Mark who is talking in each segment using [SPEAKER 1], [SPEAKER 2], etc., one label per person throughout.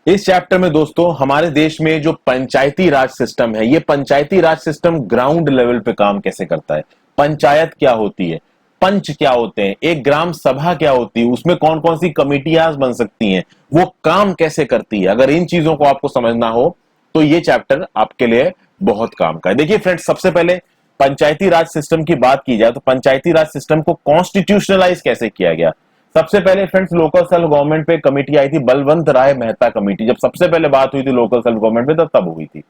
[SPEAKER 1] इस चैप्टर में दोस्तों हमारे देश में जो पंचायती राज सिस्टम है, ये पंचायती राज सिस्टम ग्राउंड लेवल पे काम कैसे करता है, पंचायत क्या होती है, पंच क्या होते हैं, एक ग्राम सभा क्या होती है, उसमें कौन कौन सी कमिटियां बन सकती हैं, वो काम कैसे करती है। अगर इन चीजों को आपको समझना हो तो ये चैप्टर आपके लिए बहुत काम का है। देखिए फ्रेंड्स, सबसे पहले पंचायती राज सिस्टम की बात की जाए तो पंचायती राज सिस्टम को कॉन्स्टिट्यूशनलाइज कैसे किया गया। सबसे पहले फ्रेंड्स लोकल सेल्फ गवर्नमेंट पे कमेटी आई थी, बलवंत राय मेहता कमेटी। जब सबसे पहले बात हुई थी लोकल सेल्फ गवर्नमेंट पे तब हुई थी।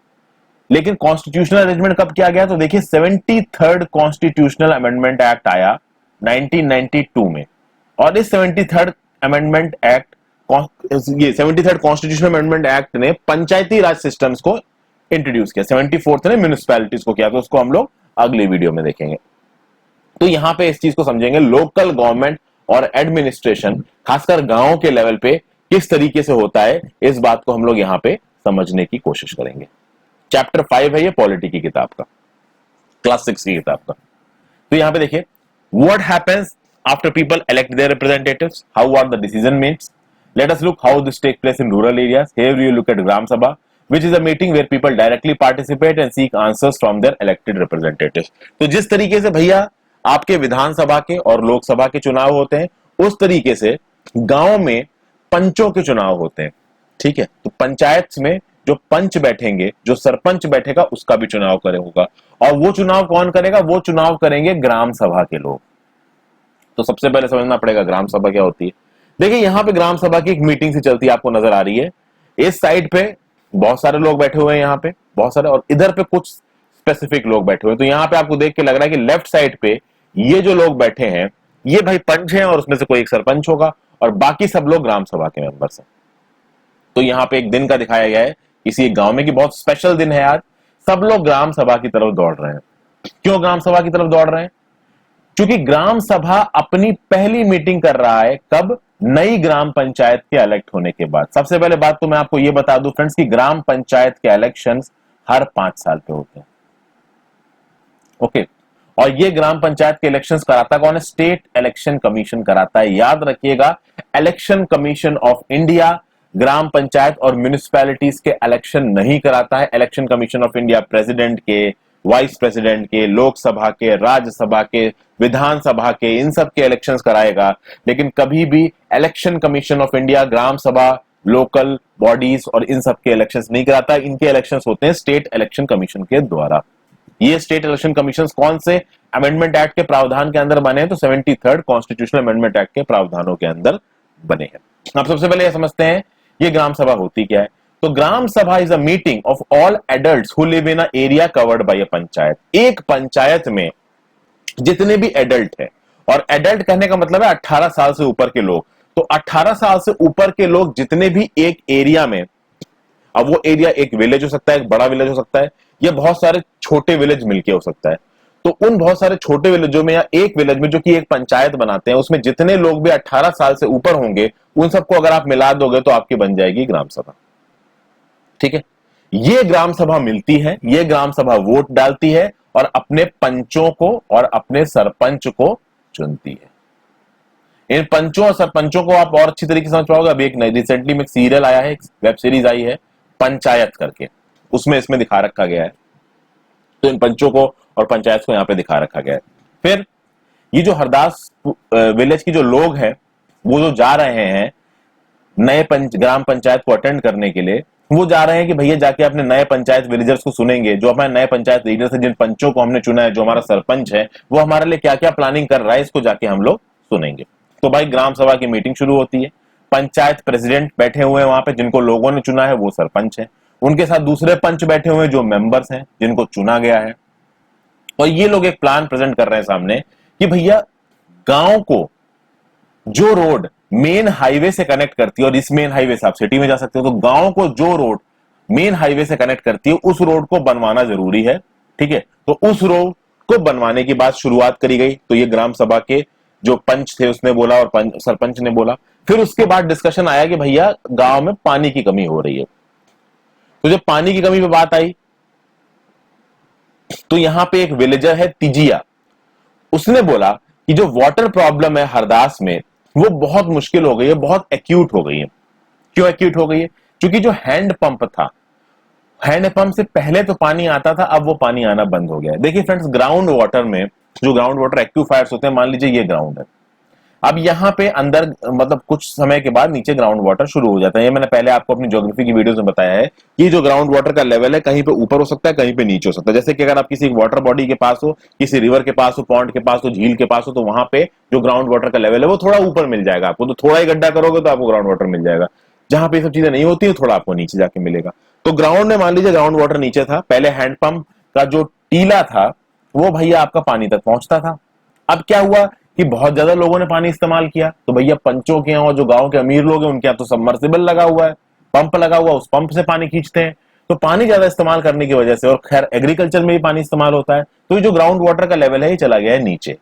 [SPEAKER 1] लेकिन कॉन्स्टिट्यूशनल अरेंजमेंट कब किया गया, तो देखिए 73rd कॉन्स्टिट्यूशनल अमेंडमेंट एक्ट आया 1992 में। और इस 73rd अमेंडमेंट एक्ट, ये 73rd कॉन्स्टिट्यूशनल अमेंडमेंट एक्ट ने पंचायती राज सिस्टम्स को इंट्रोड्यूस किया। 74th ने म्युनिसिपैलिटीज को किया, तो उसको हम लोग अगले वीडियो में देखेंगे। तो यहां पे इस चीज को समझेंगे, लोकल गवर्नमेंट और एडमिनिस्ट्रेशन खासकर गांवों के लेवल पे किस तरीके से होता है, इस बात को हम लोग यहां पे समझने की कोशिश करेंगे। चैप्टर 5 है ये पॉलिटी की किताब का, क्लास 6 की किताब का। तो यहां पे देखिए, what happens after people elect their representatives, how are the decision meds. Let us look how this take place in rural areas. Here you look at gram sabha, which is a meeting where people directly participate and seek answers from their elected representatives। तो जिस तरीके से भैया आपके विधानसभा के और लोकसभा के चुनाव होते हैं, उस तरीके से गांव में पंचों के चुनाव होते हैं। ठीक है, तो पंचायत में जो पंच बैठेंगे, जो सरपंच बैठेगा, उसका भी चुनाव करे होगा। और वो चुनाव कौन करेगा, वो चुनाव करेंगे ग्राम सभा के लोग। तो सबसे पहले समझना पड़ेगा ग्राम सभा क्या होती है। देखिए यहां पे ग्राम सभा की एक मीटिंग सी चलती है, आपको नजर आ रही है। इस साइड पे बहुत सारे लोग बैठे हुए हैं, यहाँ पे बहुत सारे, और इधर पे कुछ स्पेसिफिक लोग बैठे हुए हैं। तो यहाँ पे आपको देख के लग रहा है कि लेफ्ट साइड पे ये जो लोग बैठे हैं, ये भाई पंच हैं, और उसमें से कोई एक सरपंच होगा, और बाकी सब लोग ग्राम सभा के मेंबर्स हैं। तो यहाँ पे एक दिन का दिखाया गया है किसी गांव में कि बहुत स्पेशल दिन है आज, सब लोग ग्राम सभा की तरफ दौड़ रहे हैं। क्यों ग्राम सभा की तरफ दौड़ रहे हैं? क्योंकि ग्राम सभा अपनी पहली मीटिंग कर रहा है, कब? नई ग्राम पंचायत के इलेक्ट होने के बाद। सबसे पहले बात तो मैं आपको यह बता दूं फ्रेंड्स कि ग्राम पंचायत के इलेक्शंस हर 5 साल पे होते हैं। ओके, और ये ग्राम पंचायत के इलेक्शंस कराता कौन है? स्टेट इलेक्शन कमीशन कराता है। याद रखिएगा, इलेक्शन कमीशन ऑफ इंडिया ग्राम पंचायत और म्युनिसिपैलिटीज के इलेक्शन नहीं कराता है। Election commission of India president के, वाइस प्रेसिडेंट के, लोकसभा के, राज्यसभा के, विधानसभा के, इन सब के इलेक्शंस कराएगा। लेकिन कभी भी इलेक्शन कमीशन ऑफ इंडिया ग्राम सभा, लोकल बॉडीज और इन सब के इलेक्शंस नहीं कराता। इनके इलेक्शंस होते हैं स्टेट इलेक्शन कमीशन के द्वारा। ये स्टेट इलेक्शन कमीशन कौन से अमेंडमेंट एक्ट के प्रावधान के अंदर बने हैं? तो 73rd कॉन्स्टिट्यूशनल अमेंडमेंट एक्ट के प्रावधानों के अंदर बने हैं। अब सबसे पहले यह समझते हैं ये ग्राम सभा होती क्या है। तो gram sabha is a meeting of all adults who live in a area covered by a panchayat. एक पंचायत में जितने भी एडल्ट हैं, और एडल्ट कहने का मतलब है 18 साल से ऊपर के लोग, तो 18 साल से ऊपर के लोग जितने भी एक एरिया में, अब वो एरिया एक विलेज हो सकता है, एक बड़ा विलेज हो सकता है, या बहुत सारे छोटे विलेज मिलके हो सकता है। तो उन बहुत सारे छोटे विलेजों में या एक विलेज में जो कि एक पंचायत बनाते हैं, उसमें जितने लोग भी 18 साल से ऊपर होंगे, उन सबको अगर आप मिला दोगे तो आपकी बन जाएगी ग्राम सभा। ठीक है, ये ग्राम सभा मिलती है, ये ग्राम सभा वोट डालती है और अपने पंचों को और अपने सरपंच को चुनती है। इन पंचों और सरपंचों को आप और अच्छी तरीके से समझ पाओगे। अभी एक रिसेंटली में सीरियल आया है, वेब सीरीज आई है पंचायत करके, उसमें इसमें दिखा रखा गया है। तो इन पंचों को और पंचायत को यहां पे दिखा रखा गया है। फिर ये जो हरदास विलेज की जो लोग हैं, वो जो जा रहे हैं नए ग्राम पंचायत को अटेंड करने के लिए, वो जा रहे हैं कि भैया जाके अपने नए पंचायत विलेजर्स को सुनेंगे, जो हमारे नए पंचायत लीडर्स हैं, जिन पंचों को हमने चुना है, जो हमारा सरपंच है, वो हमारे लिए क्या क्या प्लानिंग कर रहा है, इसको जाके हम लोग सुनेंगे। तो भाई ग्राम सभा की मीटिंग शुरू होती है। पंचायत प्रेसिडेंट बैठे हुए हैं वहां पे, जिनको लोगों ने चुना है, वो सरपंच है। उनके साथ दूसरे पंच बैठे हुए हैं जो मेंबर्स हैं, जिनको चुना गया है। और ये लोग एक प्लान प्रेजेंट कर रहे हैं सामने कि भैया गांव को जो रोड मेन हाईवे से कनेक्ट करती है, और इस मेन हाईवे से आप सिटी में जा सकते हो, तो गांव को जो रोड मेन हाईवे से कनेक्ट करती है, उस रोड को बनवाना जरूरी है। ठीक है, तो उस रोड को बनवाने की बात शुरुआत करी गई। तो ये ग्राम सभा के जो पंच थे उसने बोला और सरपंच ने बोला। फिर उसके बाद डिस्कशन आया कि भैया गांव में पानी की कमी हो रही है। तो जब पानी की कमी पे बात आई, तो यहां पे एक विलेजर है तिजिया, उसने बोला कि जो वाटर प्रॉब्लम है हरदास में, वो बहुत मुश्किल हो गई है, बहुत एक्यूट हो गई है। क्यों एक्यूट हो गई है? क्योंकि जो हैंड पंप था, हैंड पंप से पहले तो पानी आता था, अब वो पानी आना बंद हो गया है। देखिए फ्रेंड्स, ग्राउंड वाटर में जो ग्राउंड वाटर एक्विफायर्स होते हैं, मान लीजिए ये ग्राउंड है, अब यहाँ पे अंदर मतलब कुछ समय के बाद नीचे ग्राउंड वाटर शुरू हो जाता है। ये मैंने पहले आपको अपनी ज्योग्राफी की वीडियोस में बताया है कि जो ग्राउंड वाटर का लेवल है कहीं पे ऊपर हो सकता है, कहीं पे नीचे हो सकता है। जैसे कि अगर आप किसी वाटर बॉडी के पास हो, किसी रिवर के पास हो, पॉन्ड के पास हो, झील के पास हो, तो वहां पे जो ग्राउंड वाटर का लेवल है वो थोड़ा ऊपर मिल जाएगा आपको। तो थोड़ा ही गड्ढा करोगे तो आपको ग्राउंड वाटर मिल जाएगा। जहां पे सब चीजें नहीं होती है थोड़ा आपको नीचे जाके मिलेगा। तो ग्राउंड में मान लीजिए ग्राउंड वाटर नीचे था, पहले हैंडपंप का जो टीला था वो भैया आपका पानी तक पहुंचता था। अब क्या हुआ कि बहुत ज्यादा लोगों ने पानी इस्तेमाल किया, तो भैया पंचों के यहाँ और जो गांव के अमीर लोग हैं उनके यहाँ तो सबमर्सिबल लगा हुआ है, पंप लगा हुआ, उस पंप से पानी खींचते हैं। तो पानी ज्यादा इस्तेमाल करने की वजह से, और खैर एग्रीकल्चर में भी पानी इस्तेमाल होता है, तो ये जो ग्राउंड वाटर का लेवल है ये चला गया है नीचे।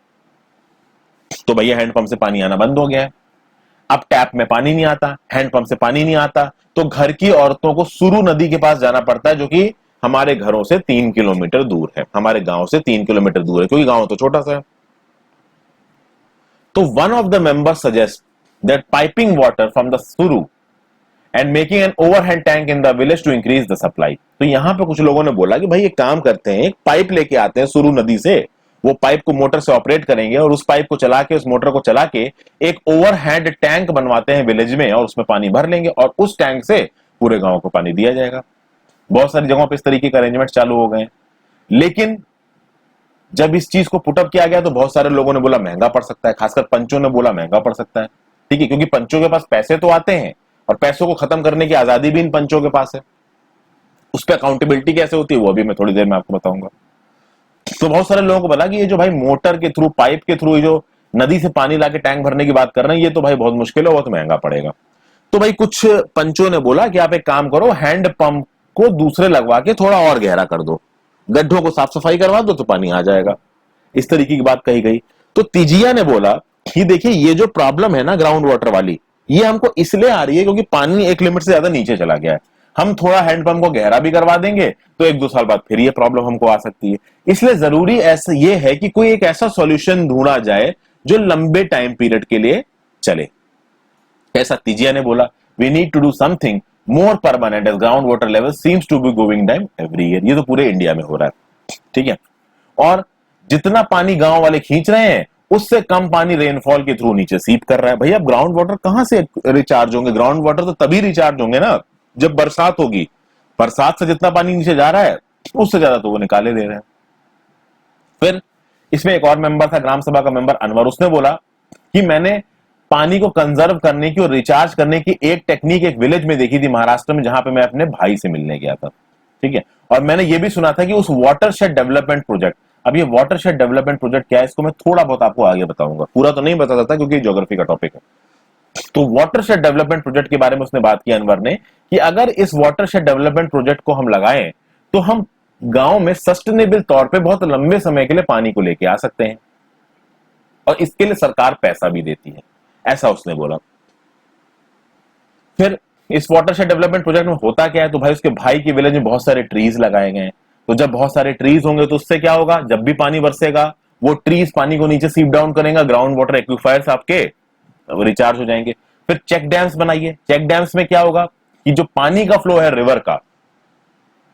[SPEAKER 1] तो भैया हैंडपंप से पानी आना बंद हो गया है। अब टैप में पानी नहीं आता, हैंडपंप से पानी नहीं आता, तो घर की औरतों को सुरु नदी के पास जाना पड़ता है, जो कि हमारे घरों से 3 किलोमीटर दूर है, हमारे गांव से 3 किलोमीटर दूर है, क्योंकि गांव तो छोटा सा है। तो one of the members suggest that piping water from the Suru and making an overhead tank in the village to increase the supply. तो यहां पे कुछ लोगों ने बोला कि भाई एक काम करते हैं, एक पाइप लेके आते हैं सुरु नदी से, वो पाइप को मोटर से ऑपरेट करेंगे और उस पाइप को चला के, उस मोटर को चला के एक ओवरहेड टैंक बनवाते हैं विलेज में, और उसमें पानी भर लेंगे और उस टैंक से पूरे गांव को पानी दिया जाएगा। बहुत सारी जगहों पे इस तरीके के अरेंजमेंट चालू हो गए। लेकिन जब इस चीज को पुटअप किया गया तो बहुत सारे लोगों ने बोला महंगा पड़ सकता है, खासकर पंचों ने बोला महंगा पड़ सकता है। ठीक है, क्योंकि पंचों के पास पैसे तो आते हैं और पैसों को खत्म करने की आजादी भी इन पंचों के पास है। उस पर अकाउंटेबिलिटी कैसे होती है वो अभी मैं थोड़ी देर में आपको बताऊंगा। तो बहुत सारे लोगों को बोला कि ये जो भाई मोटर के थ्रू, पाइप के थ्रू जो नदी से पानी लाके टैंक भरने की बात कर रहे हैं, ये तो भाई बहुत मुश्किल है, बहुत महंगा पड़ेगा। तो भाई कुछ पंचों ने बोला कि आप एक काम करो, हैंड पंप को दूसरे लगवा के थोड़ा और गहरा कर दो, गड्ढों को साफ सफाई करवा दो तो पानी आ जाएगा। इस तरीके की बात कही गई। तो तिजिया ने बोला कि देखिए ये जो प्रॉब्लम है ना ग्राउंड वाटर वाली, ये हमको इसलिए आ रही है क्योंकि पानी एक लिमिट से ज्यादा नीचे चला गया है। हम थोड़ा हैंडपंप को गहरा भी करवा देंगे तो 1-2 साल बाद फिर ये प्रॉब्लम हमको आ सकती है। इसलिए जरूरी ऐसा ये है कि कोई एक ऐसा सॉल्यूशन ढूंढा जाए जो लंबे टाइम पीरियड के लिए चले। ऐसा तिजिया ने बोला, we need to do something more permanent as ground water level seems to be going down every year. ये तो पूरे इंडिया में हो रहा है, ठीक है। और जितना पानी गांव वाले खींच रहे हैं उससे कम पानी रेनफॉल के थ्रू नीचे सीप कर रहा है। भैया अब ग्राउंड वाटर कहां से रिचार्ज होंगे? ग्राउंड वाटर तो तभी रिचार्ज होंगे ना जब बरसात होगी। बरसात से जितना पानी नीचे जा रहा है उससे ज्यादा तो वो निकाले दे रहे हैं। फिर इसमें एक और मेंबर था, ग्राम सभा का मेंबर अनवर, उसने बोला कि मैंने पानी को कंजर्व करने की और रिचार्ज करने की एक टेक्निक एक विलेज में देखी थी महाराष्ट्र में, जहां पे मैं अपने भाई से मिलने गया था, ठीक है। और मैंने ये भी सुना था कि उस वाटरशेड डेवलपमेंट प्रोजेक्ट, अब ये वाटरशेड डेवलपमेंट प्रोजेक्ट क्या है इसको मैं थोड़ा बहुत आपको आगे बताऊंगा, पूरा तो नहीं बता सकता क्योंकि ज्योग्राफी का टॉपिक है। तो वाटरशेड डेवलपमेंट प्रोजेक्ट के बारे में उसने बात की अनवर ने, कि अगर इस वाटरशेड डेवलपमेंट प्रोजेक्ट को हम लगाएं तो हम गांव में सस्टेनेबल तौर पे बहुत लंबे समय के लिए पानी को लेके आ सकते हैं, और इसके लिए सरकार पैसा भी देती है, ऐसा उसने बोला। फिर इस वाटरशेड डेवलपमेंट प्रोजेक्ट में होता क्या है, तो भाई उसके भाई के विलेज में बहुत सारे ट्रीज लगाए गए हैं। तो जब बहुत सारे ट्रीज होंगे तो उससे क्या होगा, जब भी पानी बरसेगा वो ट्रीज पानी को नीचे सीप डाउन करेगा, ग्राउंड वाटर एक्विफायर्स आपके रिचार्ज हो जाएंगे। फिर चेक डैम्स बनाइए, चेक डैम्स में क्या होगा कि जो पानी का फ्लो है रिवर का,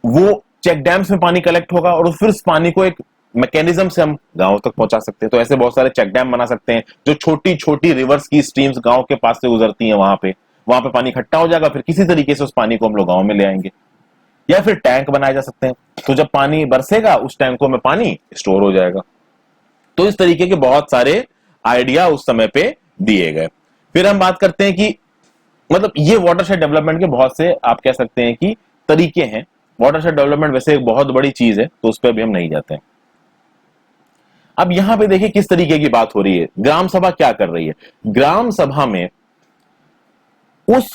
[SPEAKER 1] वो चेक डैम्स में पानी कलेक्ट होगा और फिर उस पानी को एक मैकेनिज्म से हम गांव तक पहुंचा सकते हैं। तो ऐसे बहुत सारे चेक डैम बना सकते हैं, जो छोटी छोटी रिवर्स की स्ट्रीम्स गांव के पास से गुजरती हैं, वहां पे पानी इकट्ठा हो जाएगा, फिर किसी तरीके से उस पानी को हम लोग गांव में ले आएंगे। या फिर टैंक बनाए जा सकते हैं, तो जब पानी बरसेगा उस टैंकों में पानी स्टोर हो जाएगा। तो इस तरीके के बहुत सारे आइडिया उस समय पे दिए गए। फिर हम बात करते हैं कि मतलब ये वाटरशेड डेवलपमेंट के बहुत से आप कह सकते हैं कि तरीके हैं। वाटरशेड डेवलपमेंट वैसे एक बहुत बड़ी चीज है, तो उस पर भी हम नहीं जाते हैं। अब यहां पे देखिए किस तरीके की बात हो रही है, ग्राम सभा क्या कर रही है। ग्राम सभा में उस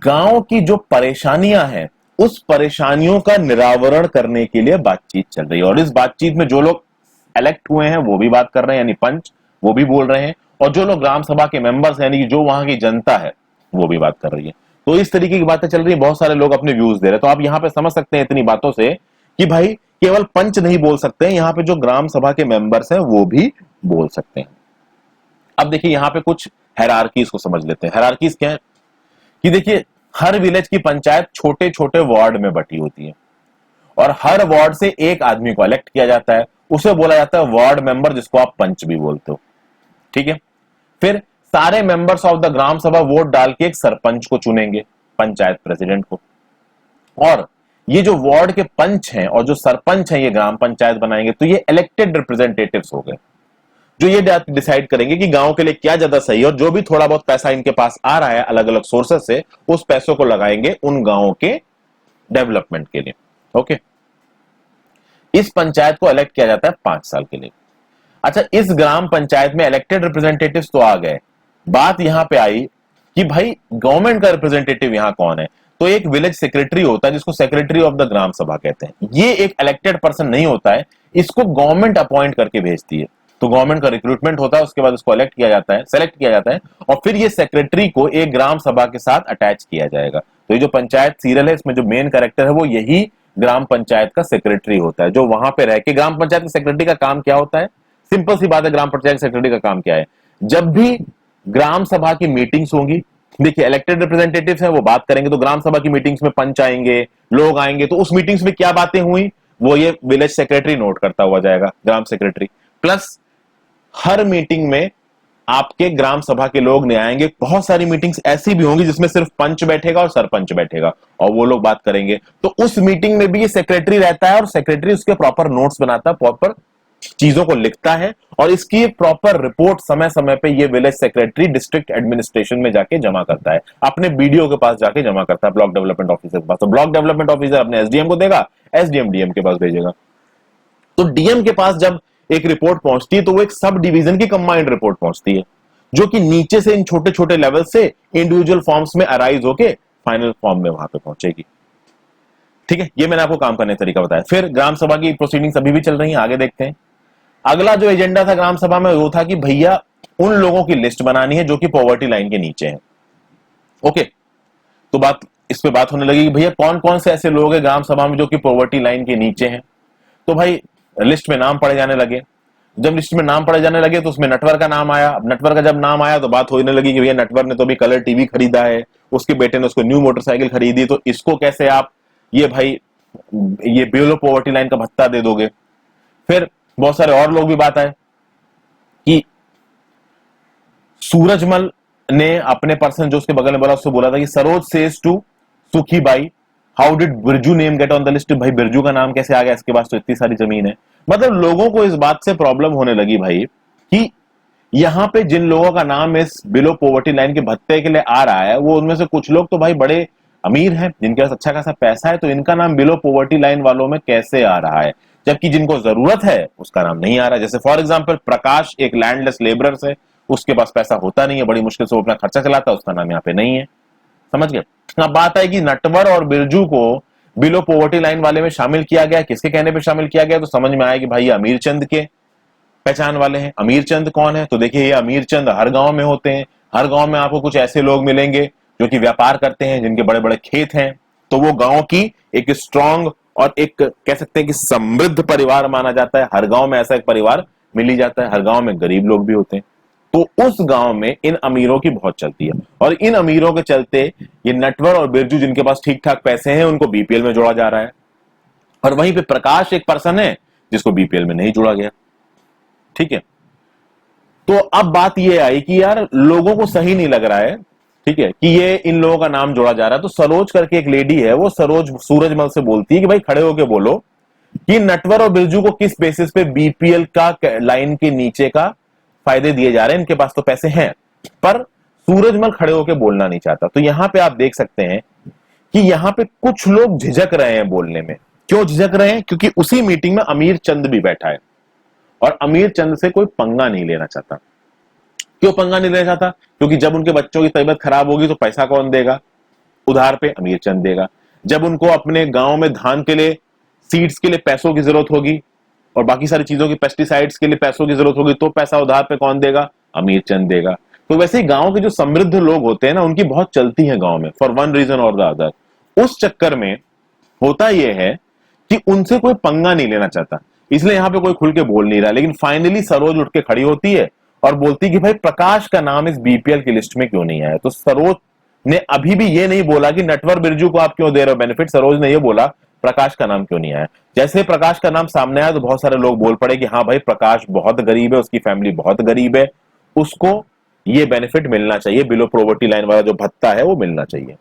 [SPEAKER 1] गांव की जो परेशानियां हैं, उस परेशानियों का निरावरण करने के लिए बातचीत चल रही है, और इस बातचीत में जो लोग इलेक्ट हुए हैं वो भी बात कर रहे हैं, यानी पंच वो भी बोल रहे हैं, और जो लोग ग्राम सभा के मेंबर्स यानी कि जो वहां की जनता है वो भी बात कर रही है। तो इस तरीके की बातें चल रही है, बहुत सारे लोग अपने व्यूज दे रहे हैं। तो आप यहां पे समझ सकते हैं इतनी बातों से कि भाई केवल पंच नहीं बोल सकते हैं, यहां पे जो ग्राम सभा के मेंबर्स हैं वो भी बोल सकते हैं। अब देखिए यहां पे कुछ हायरार्कीज को समझ लेते हैं। हायरार्कीज क्या है कि देखिए हर विलेज की पंचायत छोटे छोटे वार्ड में बटी होती है और हर वार्ड से एक आदमी को इलेक्ट किया जाता है, उसे बोला जाता है वार्ड मेंबर, जिसको आप पंच भी बोलते हो। ठीक है। फिर सारे मेंबर्स ऑफ द ग्राम सभा वोट डाल के एक सरपंच को चुनेंगे, पंचायत प्रेसिडेंट को। और ये जो वार्ड के पंच हैं और जो सरपंच हैं ये ग्राम पंचायत बनाएंगे, तो ये इलेक्टेड रिप्रेजेंटेटिव्स हो गए, जो ये डिसाइड करेंगे कि गांव के लिए क्या ज्यादा सही है, और जो भी थोड़ा बहुत पैसा इनके पास आ रहा है अलग अलग सोर्सेस से, उस पैसों को लगाएंगे उन गांवों के डेवलपमेंट के लिए। ओके। इस पंचायत को इलेक्ट किया जाता है 5 साल के लिए। अच्छा, इस ग्राम पंचायत में इलेक्टेड रिप्रेजेंटेटिव्स तो आ गए, बात यहां पे आई कि भाई गवर्नमेंट का रिप्रेजेंटेटिव यहां कौन है। तो एक विलेज सेक्रेटरी होता है जिसको सेक्रेटरी ऑफ द ग्राम सभा कहते हैं। ये एक इलेक्टेड पर्सन नहीं होता है, इसको गवर्नमेंट अपॉइंट करके भेजती है। तो गवर्नमेंट का रिक्रूटमेंट होता है, उसके बाद उसको इलेक्ट किया जाता है, सेलेक्ट किया जाता है, और फिर ये सेक्रेटरी को एक ग्राम सभा के साथ अटैच किया जाएगा। तो ये जो पंचायत सीरियल है, इसमें जो मेन कैरेक्टर है वो यही ग्राम पंचायत का सेक्रेटरी होता है, जो वहां पे रह के। ग्राम पंचायत के सेक्रेटरी का काम क्या होता है? सिंपल सी बात है, ग्राम पंचायत सेक्रेटरी का काम क्या है? जब भी ग्राम सभा की मीटिंग्स होंगी, देखिए इलेक्टेड रिप्रेजेंटेटिव्स हैं, वो बात करेंगे, तो ग्राम सभा की मीटिंग्स में पंच आएंगे, लोग आएंगे, तो उस मीटिंग्स में क्या बातें हुई वो ये विलेज सेक्रेटरी नोट करता हुआ जाएगा, ग्राम सेक्रेटरी। प्लस हर मीटिंग में आपके ग्राम सभा के लोग नहीं आएंगे। बहुत सारी मीटिंग्स ऐसी भी होंगी जिसमें सिर्फ पंच बैठेगा और सरपंच बैठेगा और वो लोग बात करेंगे, तो उस मीटिंग में भी ये सेक्रेटरी रहता है और सेक्रेटरी उसके प्रॉपर नोट्स बनाता है, प्रॉपर चीजों को लिखता है, और इसकी प्रॉपर रिपोर्ट समय समय पे ये विलेज सेक्रेटरी डिस्ट्रिक्ट एडमिनिस्ट्रेशन में जाके जमा करता है, अपने बीडीओ के पास जाके जमा करता है, ब्लॉक डेवलपमेंट ऑफिसर के पास। तो ब्लॉक डेवलपमेंट ऑफिसर अपने एसडीएम को देगा, एसडीएम डीएम के पास भेजेगा। तो डीएम के पास जब एक रिपोर्ट पहुंचती है तो वो एक सब डिवीजन की कंबाइंड रिपोर्ट पहुंचती है, जो कि नीचे से इन छोटे छोटे लेवल से इंडिविजुअल फॉर्म्स में अराइज होके फाइनल फॉर्म में वहां पे पहुंचेगी। ठीक है, ये मैंने आपको काम करने का तरीका बताया। फिर ग्राम सभा की प्रोसीडिंग्स अभी भी चल रही हैं, आगे देखते हैं। अगला जो एजेंडा था ग्राम सभा में वो था कि भैया उन लोगों की लिस्ट बनानी है जो कि पॉवर्टी लाइन के नीचे हैं। ओके, तो बात इस पे बात होने लगी कि भैया कौन कौन से ऐसे लोग हैं ग्राम सभा में जो कि पॉवर्टी लाइन के नीचे हैं। तो भाई लिस्ट में नाम पढ़े जाने लगे। जब लिस्ट में नाम पढ़े जाने लगे तो उसमें नटवर का नाम आया। अब नटवर का जब नाम आया तो बात होने लगी कि भैया नटवर ने तो अभी कलर टीवी खरीदा है, उसके बेटे ने उसको न्यू मोटरसाइकिल खरीदी, तो इसको कैसे आप ये भाई ये बिलो पॉवर्टी लाइन का भत्ता दे दोगे। फिर बहुत सारे और लोग भी बात आए कि सूरजमल ने अपने पर्सन जो उसके बगल में बोला, उससे बोला था कि सरोज सेज टू सुखी by, how did Birju name get on the list. भाई बिरजू का नाम कैसे आ गया, इसके पास तो इतनी सारी जमीन है। मतलब लोगों को इस बात से प्रॉब्लम होने लगी भाई कि यहां पे जिन लोगों का नाम इस बिलो पॉवर्टी लाइन के भत्ते के लिए आ रहा है, वो उनमें से कुछ लोग तो भाई बड़े अमीर हैं, जिनके पास अच्छा खासा पैसा है, तो इनका नाम बिलो पॉवर्टी लाइन वालों में कैसे आ रहा है, जबकि जिनको जरूरत है उसका नाम नहीं आ रहा है। जैसे फॉर एग्जाम्पल प्रकाश एक लैंडलेस लेबरर है, उसके पास पैसा होता नहीं है, बड़ी मुश्किल से वो अपना खर्चा चलाता है, उसका नाम यहाँ पे नहीं है। समझ गए। अब बात है कि नटवर और बिरजू को बिलो पॉवर्टी लाइन वाले में शामिल किया गया, किसके कहने पे शामिल किया गया, तो समझ में आया कि भाई ये अमीर चंद के पहचान वाले हैं। अमीर चंद कौन है, तो देखिए ये अमीर चंद हर गांव में होते हैं। हर गांव में आपको कुछ ऐसे लोग मिलेंगे जो कि व्यापार करते हैं, जिनके बड़े बड़े खेत हैं, तो वो गांव की एक स्ट्रांग और एक कह सकते हैं कि समृद्ध परिवार माना जाता है। हर गांव में ऐसा एक परिवार मिल ही जाता है। हर गांव में गरीब लोग भी होते हैं, तो उस गांव में इन अमीरों की बहुत चलती है, और इन अमीरों के चलते ये नटवर और बिरजू जिनके पास ठीक ठाक पैसे हैं उनको बीपीएल में जोड़ा जा रहा है, और वहीं पे प्रकाश एक पर्सन है जिसको बीपीएल में नहीं जोड़ा गया। ठीक है, तो अब बात ये आई कि यार लोगों को सही नहीं लग रहा है, ठीक है, कि ये इन लोगों का नाम जोड़ा जा रहा है। तो सरोज करके एक लेडी है, वो सरोज सूरजमल से बोलती है कि भाई खड़े होके बोलो कि नटवर और बिरजू को किस बेसिस पे बीपीएल का लाइन के नीचे का फायदे दिए जा रहे हैं। इनके पास तो पैसे हैं, पर सूरजमल खड़े होकर बोलना नहीं चाहता। तो यहां पे आप देख सकते हैं कि यहां पे कुछ लोग झिझक रहे हैं बोलने में। क्यों झिझक रहे हैं? क्योंकि उसी मीटिंग में अमीर चंद भी बैठा है, और अमीर चंद से कोई पंगा नहीं लेना चाहता। क्यों पंगा नहीं लेना चाहता? क्योंकि जब उनके बच्चों की तबीयत खराब होगी तो पैसा कौन देगा? उधार पे अमीर चंद देगा। जब उनको अपने गांव में धान के लिए, सीड्स के लिए पैसों की जरूरत होगी, और बाकी सारी चीजों की, पेस्टिसाइड्स के लिए पैसों की जरूरत होगी, तो पैसा उधार पे कौन देगा? अमीर चंद देगा। तो वैसे ही गांव के जो समृद्ध लोग होते हैं ना, उनकी बहुत चलती है गांव में, फॉर वन रीजन और द अदर। उस चक्कर में होता यह है कि उनसे कोई पंगा नहीं लेना चाहता, इसलिए यहां पे कोई खुल के बोल नहीं रहा। लेकिन फाइनली सरोज उठ के खड़ी होती है और बोलती कि भाई प्रकाश का नाम इस बीपीएल की लिस्ट में क्यों नहीं आया। तो सरोज ने अभी भी ये नहीं बोला कि नटवर बिरजू को आप क्यों दे रहे हो बेनिफिट, सरोज ने ये बोला प्रकाश का नाम क्यों नहीं आया। जैसे प्रकाश का नाम सामने आया तो बहुत सारे लोग बोल पड़े कि हाँ भाई प्रकाश बहुत गरीब है, उसकी फैमिली बहुत गरीब है, उसको ये बेनिफिट मिलना चाहिए, बिलो प्रोवर्टी लाइन वाला जो भत्ता है वो मिलना चाहिए।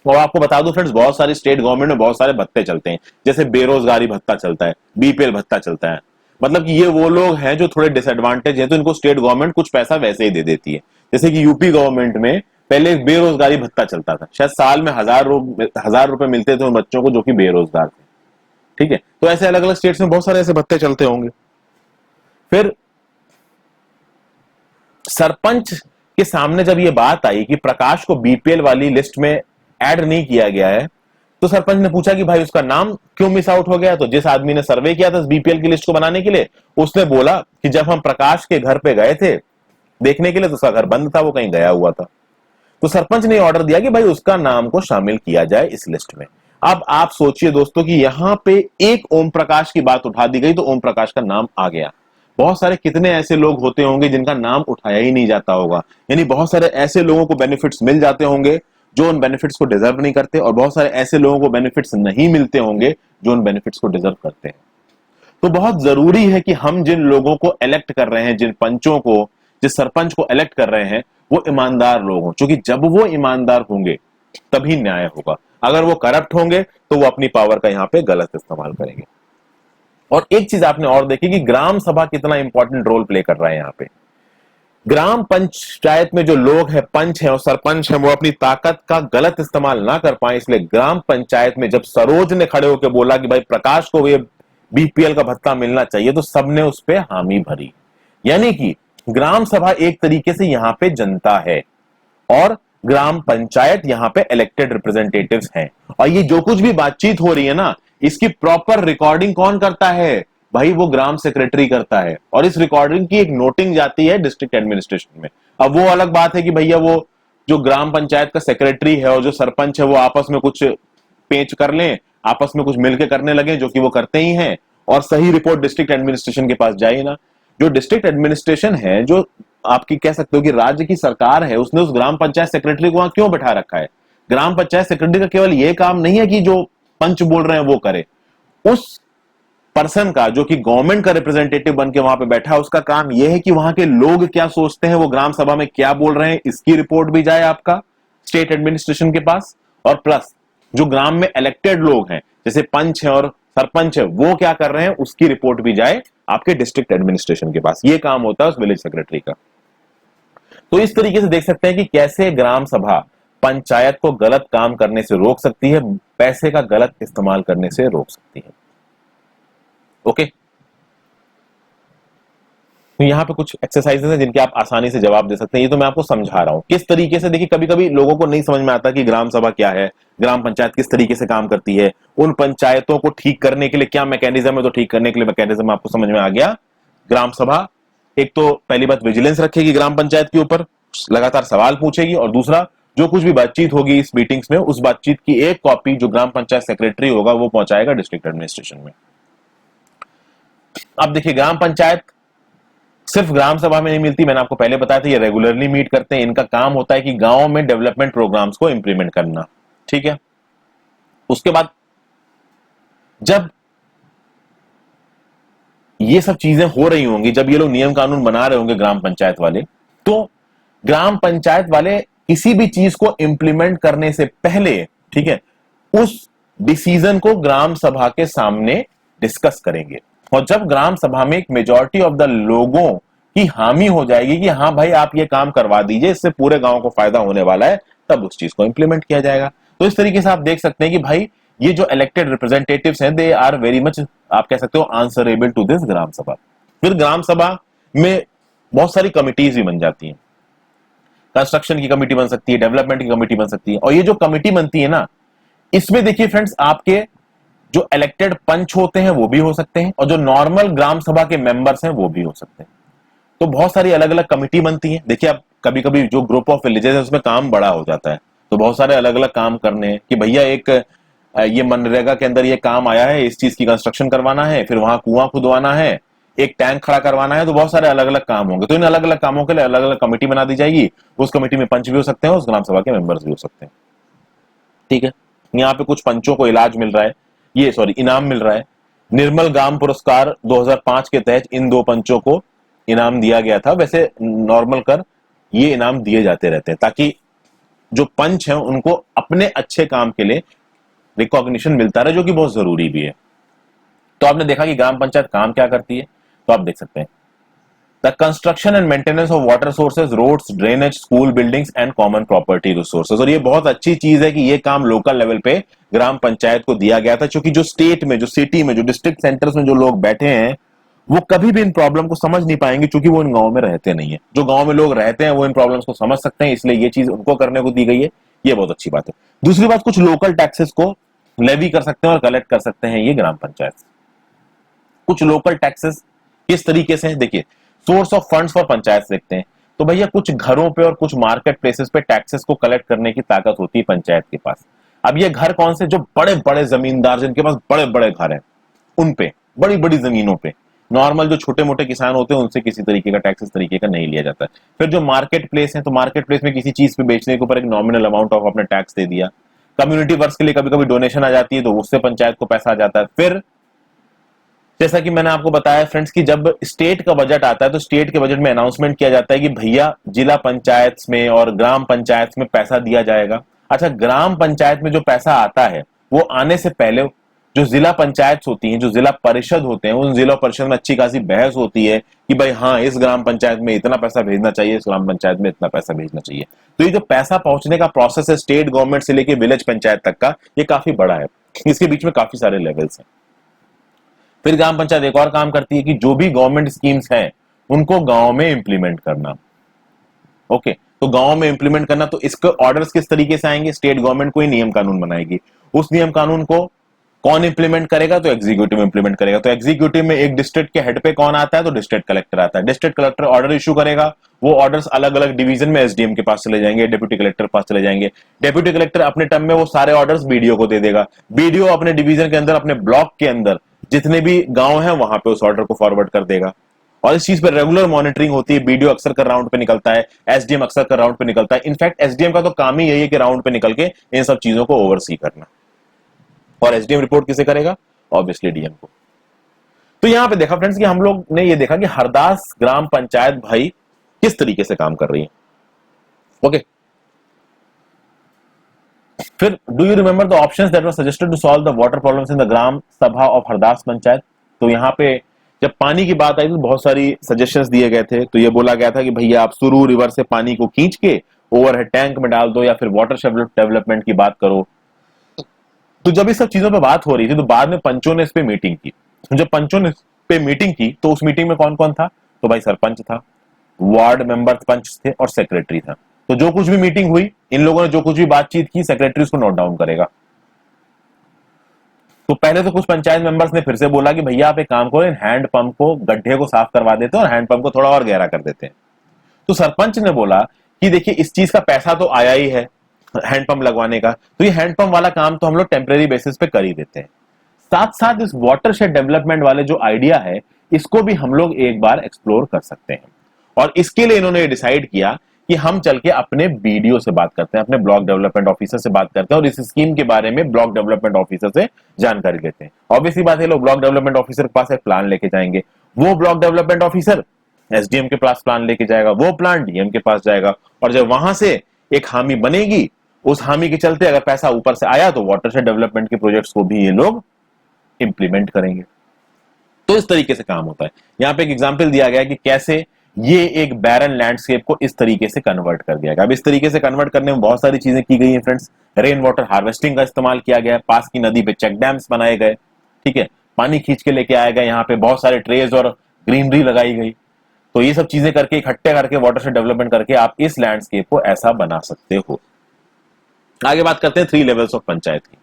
[SPEAKER 1] और आपको बता दूं फ्रेंड्स, बहुत सारी स्टेट गवर्नमेंट में बहुत सारे भत्ते चलते हैं, जैसे बेरोजगारी भत्ता चलता है, बीपीएल भत्ता चलता है। मतलब कि ये वो लोग हैं जो थोड़े डिसएडवांटेज हैं, तो इनको स्टेट गवर्नमेंट कुछ पैसा वैसे ही दे देती है। जैसे कि यूपी गवर्नमेंट में पहले एक बेरोजगारी भत्ता चलता था, शायद साल में 1,000 रुपए मिलते थे उन बच्चों को जो कि बेरोजगार थे। ठीक है, तो ऐसे अलग अलग स्टेट्स में बहुत सारे ऐसे भत्ते चलते होंगे। फिर सरपंच के सामने जब ये बात आई कि प्रकाश को बीपीएल वाली लिस्ट में ऐड नहीं किया गया है, तो सरपंच ने पूछा कि भाई उसका नाम क्यों मिस आउट हो गया। तो जिस आदमी ने सर्वे किया था बीपीएल की लिस्ट को बनाने के लिए, उसने बोला कि जब हम प्रकाश के घर पे गए थे देखने के लिए तो उसका घर बंद था, वो कहीं गया हुआ था। तो सरपंच ने ऑर्डर दिया कि भाई उसका नाम को शामिल किया जाए इस लिस्ट में। अब आप सोचिए दोस्तों कि यहां पे एक ओम प्रकाश की बात उठा दी गई तो ओम प्रकाश का नाम आ गया। बहुत सारे कितने ऐसे लोग होते होंगे जिनका नाम उठाया ही नहीं जाता होगा, यानी बहुत सारे ऐसे लोगों को बेनिफिट्स मिल जाते होंगे जो उन बेनिफिट्स को डिजर्व नहीं करते, और बहुत सारे ऐसे लोगों को बेनिफिट्स नहीं मिलते होंगे जो उन बेनिफिट्स को डिजर्व करते हैं। तो बहुत जरूरी है कि हम जिन लोगों को इलेक्ट कर रहे हैं, जिन पंचों को, जिस सरपंच को इलेक्ट कर रहे हैं, वो ईमानदार लोग हों, क्योंकि जब वो ईमानदार होंगे तभी न्याय होगा। अगर वो करप्ट होंगे तो वो अपनी पावर का यहां पे गलत इस्तेमाल करेंगे। और एक चीज आपने और देखी कि ग्राम सभा कितना इंपॉर्टेंट रोल प्ले कर रहा है यहां पे। ग्राम पंचायत में जो लोग हैं, पंच हैं और सरपंच हैं, वो अपनी ताकत का गलत इस्तेमाल ना कर पाए, इसलिए ग्राम पंचायत में जब सरोज ने खड़े होकर बोला कि भाई प्रकाश को ये बीपीएल का भत्ता मिलना चाहिए, तो सबने उस पर हामी भरी। यानी कि ग्राम सभा एक तरीके से यहां पे जनता है और ग्राम पंचायत यहां पे इलेक्टेड रिप्रेजेंटेटिव्स हैं। और ये जो कुछ भी बातचीत हो रही है ना, इसकी प्रॉपर रिकॉर्डिंग कौन करता है? भाई वो ग्राम सेक्रेटरी करता है, और इस रिकॉर्डिंग की एक नोटिंग जाती है डिस्ट्रिक्ट एडमिनिस्ट्रेशन में। अब वो अलग बात है कि भैया वो जो ग्राम पंचायत का सेक्रेटरी है और जो सरपंच है वो आपस में कुछ पेच कर लें, आपस में कुछ मिलकर करने लगे, जो कि वो करते ही हैं, और सही रिपोर्ट डिस्ट्रिक्ट एडमिनिस्ट्रेशन के पास जाए ना। जो डिस्ट्रिक्ट एडमिनिस्ट्रेशन है, जो आपकी कह सकते हो कि राज्य की सरकार है, उसने उस ग्राम पंचायत सेक्रेटरी को वहां क्यों बैठा रखा है? ग्राम पंचायत सेक्रेटरी का केवल यह काम नहीं है कि जो पंच बोल रहे हैं वो करे। उस पर्सन का, जो कि गवर्नमेंट का रिप्रेजेंटेटिव बन के वहां पे बैठा है, उसका काम यह है कि वहां के लोग क्या सोचते हैं, वो ग्राम सभा में क्या बोल रहे हैं, इसकी रिपोर्ट भी जाए आपका स्टेट एडमिनिस्ट्रेशन के पास। और प्लस जो ग्राम में इलेक्टेड लोग हैं, जैसे पंच है और सरपंच है, वो क्या कर रहे हैं उसकी रिपोर्ट भी जाए आपके डिस्ट्रिक्ट एडमिनिस्ट्रेशन के पास। ये काम होता है उस विलेज सेक्रेटरी का। तो इस तरीके से देख सकते हैं कि कैसे ग्राम सभा पंचायत को गलत काम करने से रोक सकती है, पैसे का गलत इस्तेमाल करने से रोक सकती है। ओके, तो यहां पे कुछ एक्सरसाइजेस हैं जिनके आप आसानी से जवाब दे सकते हैं। ये तो मैं आपको समझा रहा हूं किस तरीके से। देखिए कभी कभी लोगों को नहीं समझ में आता कि ग्राम सभा क्या है, ग्राम पंचायत किस तरीके से काम करती है, उन पंचायतों को ठीक करने के लिए क्या मैकेनिज्म है। तो ठीक करने के लिए मैकेनिज्म आपको समझ में आ गया। ग्राम सभा एक तो पहली बात विजिलेंस रखेगी ग्राम पंचायत के ऊपर, लगातार सवाल पूछेगी, और दूसरा जो कुछ भी बातचीत होगी इस मीटिंग्स में, उस बातचीत की एक कॉपी जो ग्राम पंचायत सेक्रेटरी होगा वो पहुंचाएगा डिस्ट्रिक्ट एडमिनिस्ट्रेशन में। अब देखिए ग्राम पंचायत सिर्फ ग्राम सभा में नहीं मिलती, मैंने आपको पहले बताया था ये रेगुलरली मीट करते हैं। इनका काम होता है कि गांव में डेवलपमेंट प्रोग्राम्स को इंप्लीमेंट करना। ठीक है, उसके बाद जब ये सब चीजें हो रही होंगी, जब ये लोग नियम कानून बना रहे होंगे ग्राम पंचायत वाले, तो ग्राम पंचायत वाले किसी भी चीज को इंप्लीमेंट करने से पहले, ठीक है, उस डिसीजन को ग्राम सभा के सामने डिस्कस करेंगे। और जब ग्राम सभा में एक मेजॉरिटी ऑफ द लोगों की हामी हो जाएगी कि हाँ भाई आप ये काम करवा दीजिए, इससे पूरे गांव को फायदा होने वाला है, तब उस चीज को इंप्लीमेंट किया जाएगा। तो इस तरीके से आप देख सकते हैं कि भाई ये जो इलेक्टेड रिप्रेजेंटेटिव्स हैं, दे आर वेरी मच, आप कह सकते हो, आंसरेबल टू दिस ग्राम सभा। फिर ग्राम सभा में बहुत सारी कमिटीज भी बन जाती हैं। कंस्ट्रक्शन की कमेटी बन सकती है, डेवलपमेंट की कमेटी बन सकती है। और ये जो कमेटी बनती है ना, इसमें देखिए फ्रेंड्स, आपके जो इलेक्टेड पंच होते हैं वो भी हो सकते हैं, और जो नॉर्मल ग्राम सभा के मेंबर्स हैं वो भी हो सकते हैं। तो बहुत सारी अलग अलग कमेटी बनती है। देखिए अब कभी कभी जो ग्रुप ऑफ विलेजेस है उसमें काम बड़ा हो जाता है, तो बहुत सारे अलग अलग काम करने हैं कि भैया एक ये मनरेगा के अंदर ये काम आया है, इस चीज की कंस्ट्रक्शन करवाना है, फिर वहां कुआं खुदवाना है, एक टैंक खड़ा करवाना है तो बहुत सारे अलग अलग काम होंगे, तो इन अलग अलग कामों के लिए अलग अलग कमेटी बना दी जाएगी। उस कमेटी में पंच भी हो सकते हैं, उस ग्राम सभा के मेंबर्स भी हो सकते हैं। ठीक है, यहाँ पे कुछ पंचों को इलाज मिल रहा है, ये सॉरी इनाम मिल रहा है। निर्मल ग्राम पुरस्कार 2005 के तहत इन दो पंचों को इनाम दिया गया था। वैसे नॉर्मल कर ये इनाम दिए जाते रहते हैं ताकि जो पंच हैं उनको अपने अच्छे काम के लिए रिकॉग्निशन मिलता रहे, जो कि बहुत जरूरी भी है। तो आपने देखा कि ग्राम पंचायत काम क्या करती है, तो आप देख सकते हैं the construction and maintenance of water sources, roads, drainage, school buildings and common property resources. और ये बहुत अच्छी चीज है कि ये काम लोकल लेवल पे ग्राम पंचायत को दिया गया था, क्योंकि जो स्टेट में, जो सिटी में, जो डिस्ट्रिक्ट सेंटर्स में जो लोग बैठे हैं वो कभी भी इन प्रॉब्लम को समझ नहीं पाएंगे, क्योंकि वो इन गांव में रहते नहीं है। जो गांव में लोग रहते हैं वो इन प्रॉब्लम्स को समझ सकते हैं, इसलिए ये चीज उनको करने को दी गई है। ये बहुत अच्छी बात है। दूसरी बात, कुछ लोकल टैक्सेस को लेवी कर सकते हैं और कलेक्ट कर सकते हैं ये ग्राम पंचायत। कुछ लोकल टैक्सेस किस तरीके से है, देखिए source of funds for panchayat देखते हैं। तो भैया कुछ घरों पे और कुछ मार्केट प्लेसेस पे टैक्सेस को कलेक्ट करने की ताकत होती है पंचायत के पास। अब ये घर कौन से, जो बड़े बड़े जमींदार जिनके पास बड़े बड़े घर हैं, उन पे, बड़ी बड़ी जमीनों पे। नॉर्मल जो छोटे मोटे किसान होते हैं उनसे किसी तरीके का टैक्स इस तरीके का नहीं लिया जाता है। फिर जो मार्केट प्लेस है, तो मार्केट प्लेस में किसी चीज पे बेचने के ऊपर एक नॉमिनल अमाउंट ऑफ अपने टैक्स दे दिया। कम्युनिटी वर्क्स के लिए कभी कभी डोनेशन आ जाती है तो उससे पंचायत को पैसा आ जाता है। फिर जैसा कि मैंने आपको बताया फ्रेंड्स कि जब स्टेट का बजट आता है तो स्टेट के बजट में अनाउंसमेंट किया जाता है कि भैया जिला पंचायत में और ग्राम पंचायत में पैसा दिया जाएगा। अच्छा, ग्राम पंचायत में जो पैसा आता है वो आने से पहले जो जिला पंचायत होती हैं, जो जिला परिषद होते हैं, उन जिला परिषद में अच्छी खासी बहस होती है कि भाई हाँ, इस ग्राम पंचायत में इतना पैसा भेजना चाहिए, इस ग्राम पंचायत में इतना पैसा भेजना चाहिए। तो ये जो पैसा पहुंचने का प्रोसेस है स्टेट गवर्नमेंट से लेके विलेज पंचायत तक का, ये काफी बड़ा है। इसके बीच में काफी सारे लेवल्स हैं। फिर ग्राम पंचायत एक और काम करती है कि जो भी गवर्नमेंट स्कीम्स हैं उनको गांव में इंप्लीमेंट करना। ओके, तो गांव में इंप्लीमेंट करना, तो इसके ऑर्डर्स किस तरीके से आएंगे, स्टेट गवर्नमेंट कोई नियम कानून बनाएगी। उस नियम कानून को कौन इंप्लीमेंट करेगा, तो एग्जीक्यूटिव इंप्लीमेंट करेगा। तो एग्जीक्यूटिव में एक डिस्ट्रिक्ट के हेड पे कौन आता है, तो डिस्ट्रिक्ट कलेक्टर आता है। डिस्ट्रिक्ट कलेक्टर ऑर्डर इशू करेगा, वो ऑर्डर्स अलग अलग डिवीजन में एसडीएम के पास चले जाएंगे, डिप्यूटी कलेक्टर के पास चले जाएंगे। डिप्यूटी कलेक्टर अपने टर्म में वो सारे ऑर्डर्स बीडीओ को दे देगा। बीडीओ अपने डिवीजन के अंदर, अपने ब्लॉक के अंदर जितने भी गांव हैं वहां पे उस ऑर्डर को फॉरवर्ड कर देगा। और इस चीज पर रेगुलर मॉनिटरिंग होती है। बीडीओ अक्सर कर राउंड पे निकलता है, एसडीएम अक्सर कर राउंड पे निकलता है। इनफैक्ट एसडीएम का तो काम ही यही है कि राउंड पे निकल के इन सब चीजों को ओवरसी करना। और एसडीएम रिपोर्ट किसे करेगा, ऑब्वियसली डीएम को। तो यहां पे देखा फ्रेंड्स कि हम लोग ने ये देखा कि हरदास ग्राम पंचायत भाई किस तरीके से काम कर रही है। ओके, फिर do you remember the options that were suggested to solve the water problems in the gram sabha of Hardas panchayat. तो यहां पे जब पानी की बात आई तो बहुत सारी सजेशंस दिए गए थे। तो ये बोला गया था कि भैया आप सुरू रिवर से पानी को खींच के ओवरहेड टैंक में डाल दो, या फिर वाटर डेवलपमेंट की बात करो। तो जब इस सब चीजों पे बात हो रही थी तो बाद में पंचों ने इस पे मीटिंग की। जब पंचों ने इस पे मीटिंग की तो उस मीटिंग में कौन कौन था, तो भाई सरपंच था, वार्ड मेंबर पंच थे और सेक्रेटरी था। तो जो कुछ भी मीटिंग हुई, इन लोगों ने जो कुछ भी बातचीत की, सेक्रेटरी उसको नोट डाउन करेगा। तो पहले तो कुछ पंचायत मेंबर्स ने फिर से बोला कि भैया आप एक काम करो, इन हैंड पंप को, गड्ढे को साफ करवा देते हैं और हैंड पंप को थोड़ा और गहरा कर देते हैं। तो सरपंच ने बोला कि देखिए इस चीज का पैसा तो आया ही है हैंडपंप लगवाने का, तो ये हैंडपंप वाला काम तो हम लोग टेम्परेरी बेसिस पे कर ही देते हैं। साथ साथ इस वाटरशेड डेवलपमेंट वाले जो आइडिया है इसको भी हम लोग एक बार एक्सप्लोर कर सकते हैं। और इसके लिए इन्होंने डिसाइड किया कि हम चल के अपने बीडीओ से बात करते हैं, अपने ब्लॉक डेवलपमेंट ऑफिसर से बात करते हैं और इस स्कीम के बारे में ब्लॉक डेवलपमेंट ऑफिसर से जानकारी लेते हैं। ऑब्वियसली बात है, लोग ब्लॉक डेवलपमेंट ऑफिसर के पास एक प्लान लेके जाएंगे, वो ब्लॉक डेवलपमेंट ऑफिसर एसडीएम के पास प्लान लेके जाएगा, वो प्लान डीएम के पास जाएगा, और जब वहां से एक हामी बनेगी, उस हामी के चलते अगर पैसा ऊपर से आया तो वाटरशेड डेवलपमेंट के प्रोजेक्ट्स को भी ये लोग इंप्लीमेंट करेंगे। तो इस तरीके से काम होता है। यहां पे एक एग्जांपल दिया गया है कि कैसे ये एक बैरन लैंडस्केप को इस तरीके से कन्वर्ट कर दिया गया। अब इस तरीके से कन्वर्ट करने में बहुत सारी चीजें की गई हैं फ्रेंड्स। रेन वाटर हार्वेस्टिंग का इस्तेमाल किया गया, पास की नदी पे चेक डैम्स बनाए गए, ठीक है, पानी खींच के लेके आए गए, यहाँ पे बहुत सारे ट्रेज और ग्रीनरी लगाई गई। तो ये सब चीजें करके इकट्ठे करके वाटरशेड डेवलपमेंट करके आप इस लैंडस्केप को ऐसा बना सकते हो। आगे बात करते हैं 3 लेवल्स ऑफ पंचायत की।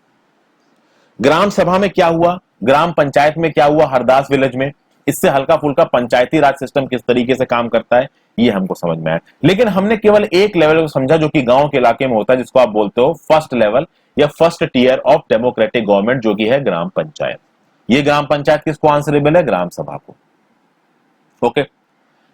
[SPEAKER 1] ग्राम सभा में क्या हुआ, ग्राम पंचायत में क्या हुआ हरदास विलेज में, इससे हल्का फुल्का पंचायती राज सिस्टम किस तरीके से काम करता है ये हमको समझ में आया। लेकिन हमने केवल एक लेवल को समझा जो कि गांव के इलाके में होता है, जिसको आप बोलते हो फर्स्ट लेवल या first tier of democratic government, जो कि है ग्राम पंचायत। ये ग्राम पंचायत किसको आंसरेबल है, ग्राम सभा को। ओके।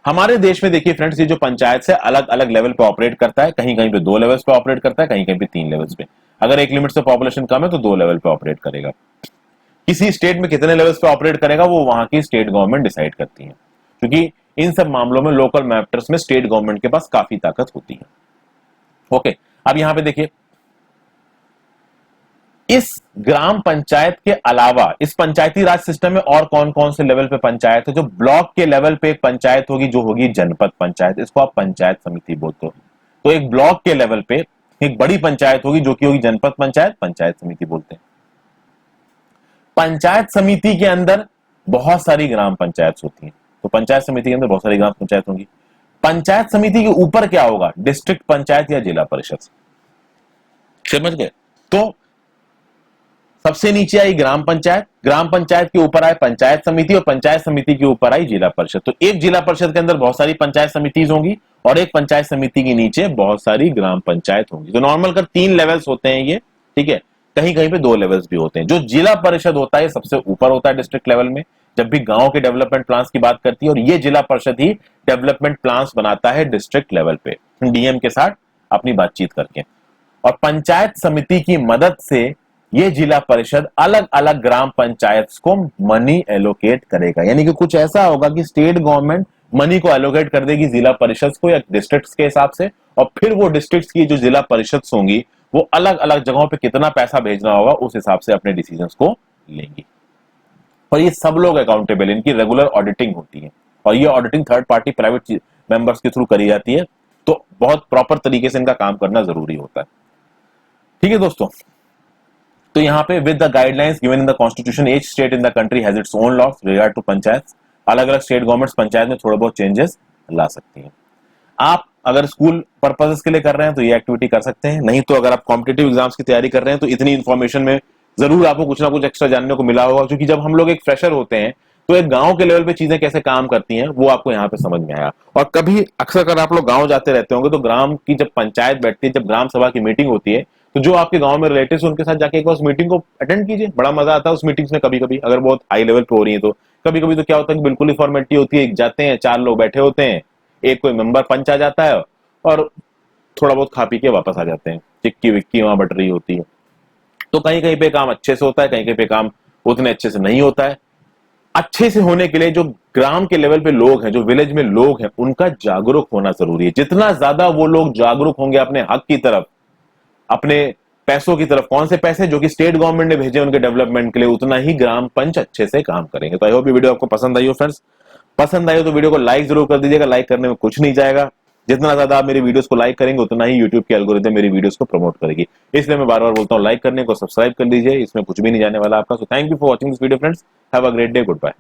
[SPEAKER 1] हमारे देश में देखिए फ्रेंड्स, ये जो पंचायत से अलग अलग लेवल पे ऑपरेट करता है, कहीं कहीं पे 2 लेवल्स पे ऑपरेट करता है, कहीं कहीं पे 3 लेवल्स पे। अगर एक लिमिट से पॉपुलेशन कम है तो 2 लेवल पे ऑपरेट करेगा। किसी स्टेट में कितने लेवल्स पे ऑपरेट करेगा वो वहां की स्टेट गवर्नमेंट डिसाइड करती है, क्योंकि इन सब मामलों में लोकल मैटर्स में स्टेट गवर्नमेंट के पास काफी ताकत होती है। ओके, अब यहां पे देखिए, इस ग्राम पंचायत के अलावा इस पंचायती राज सिस्टम में और कौन कौन से लेवल पे पंचायत है? जो ब्लॉक के लेवल पे एक पंचायत होगी जो होगी जनपद पंचायत, इसको आप पंचायत समिति बोलते हो। तो एक ब्लॉक के लेवल पे एक बड़ी पंचायत होगी जो कि होगी जनपद पंचायत, पंचायत समिति बोलते हैं। पंचायत समिति के अंदर बहुत सारी ग्राम पंचायत होती हैं, तो पंचायत समिति के अंदर बहुत सारी ग्राम पंचायत होंगी। पंचायत समिति के ऊपर क्या होगा? डिस्ट्रिक्ट पंचायत या जिला परिषद। समझ गए? तो सबसे नीचे आई ग्राम पंचायत, ग्राम पंचायत के ऊपर आए पंचायत समिति, और पंचायत समिति के ऊपर आई जिला परिषद। तो एक जिला परिषद के अंदर बहुत सारी पंचायत समितिज होंगी और एक पंचायत समिति के नीचे बहुत सारी ग्राम पंचायत होंगी। तो नॉर्मल कर 3 लेवल्स होते हैं ये, ठीक है। कहीं कहीं पे 2 लेवल्स भी होते हैं। जो जिला परिषद होता है सबसे ऊपर होता है डिस्ट्रिक्ट लेवल में, जब भी गांव के डेवलपमेंट प्लान्स की बात करती है, और ये जिला परिषद ही डेवलपमेंट प्लान्स बनाता है डिस्ट्रिक्ट लेवल पे डीएम के साथ अपनी बातचीत करके। और पंचायत समिति की मदद से ये जिला परिषद अलग अलग ग्राम पंचायत को मनी एलोकेट करेगा। यानी कि कुछ ऐसा होगा कि स्टेट गवर्नमेंट मनी को एलोकेट कर देगी जिला परिषद को या डिस्ट्रिक्ट्स के हिसाब से, और फिर वो डिस्ट्रिक्ट्स की जो जिला परिषद होंगी वो अलग अलग जगहों पे कितना पैसा भेजना होगा उस हिसाब से अपने डिसीजंस को लेंगी। और ये सब लोग अकाउंटेबल, इनकी रेगुलर ऑडिटिंग होती है, और ये auditing third party private members के थ्रू करी जाती है। तो बहुत प्रॉपर तरीके से इनका काम करना जरूरी होता है। ठीक है दोस्तों, तो यहाँ पे with the guidelines given in the constitution each state in the country has its own laws regard to panchayat. अलग अलग स्टेट गवर्नमेंट्स पंचायत में थोड़े बहुत चेंजेस ला सकती हैं। आप अगर स्कूल पर्पसेस के लिए कर रहे हैं तो ये एक्टिविटी कर सकते हैं, नहीं तो अगर आप कॉम्पिटिटिव एग्जाम्स की तैयारी कर रहे हैं तो इतनी इन्फॉर्मेशन में जरूर आपको कुछ ना कुछ एक्स्ट्रा जानने को मिला होगा। क्योंकि जब हम लोग एक फ्रेशर होते हैं तो एक गांव के लेवल पे चीजें कैसे काम करती हैं वो आपको यहाँ पे समझ में आया। और कभी अक्सर अगर आप लोग गांव जाते रहते होंगे तो ग्राम की जब पंचायत बैठती है, जब ग्राम सभा की मीटिंग होती है, तो जो आपके गांव में रिलेटिव्स उनके साथ जाके एक बार उस मीटिंग को अटेंड कीजिए। बड़ा मजा आता है उस मीटिंग्स में। कभी कभी अगर बहुत हाई लेवल पे हो रही है तो कभी कभी तो क्या होता है कि बिल्कुल ही फॉर्मेलिटी होती है, जाते हैं 4 लोग बैठे होते हैं, एक कोई मेंबर पंच आ जाता है और थोड़ा बहुत खा पी के वापस आ जाते हैं। चिक्की विक्की वहां बट रही होती है। तो कहीं कहीं पे काम अच्छे से होता है, कहीं कहीं पे काम उतने अच्छे से नहीं होता है। अच्छे से होने के लिए जो ग्राम के लेवल पे लोग हैं, जो विलेज में लोग हैं, उनका जागरूक होना जरूरी है। जितना ज्यादा वो लोग जागरूक होंगे अपने हक की तरफ, अपने पैसों की तरफ, कौन से पैसे जो कि स्टेट गवर्नमेंट ने भेजे उनके डेवलपमेंट के लिए, उतना ही ग्राम पंच अच्छे से काम करेंगे। तो आई होप ये वीडियो आपको पसंद आई हो फ्रेंड्स। पसंद आई हो तो वीडियो को लाइक जरूर कर दीजिएगा। लाइक करने में कुछ नहीं जाएगा। जितना ज्यादा आप मेरी वीडियोस को लाइक करेंगे उतना ही यूट्यूब की एल्गोरिथम मेरी वीडियोस को प्रमोट करेगी। इसलिए मैं बार बार बोलता हूँ लाइक करने को, सब्सक्राइब कर लीजिए, इसमें कुछ भी नहीं जाने वाला आपका। So thank you for watching this video friends. Have a great day. Good bye.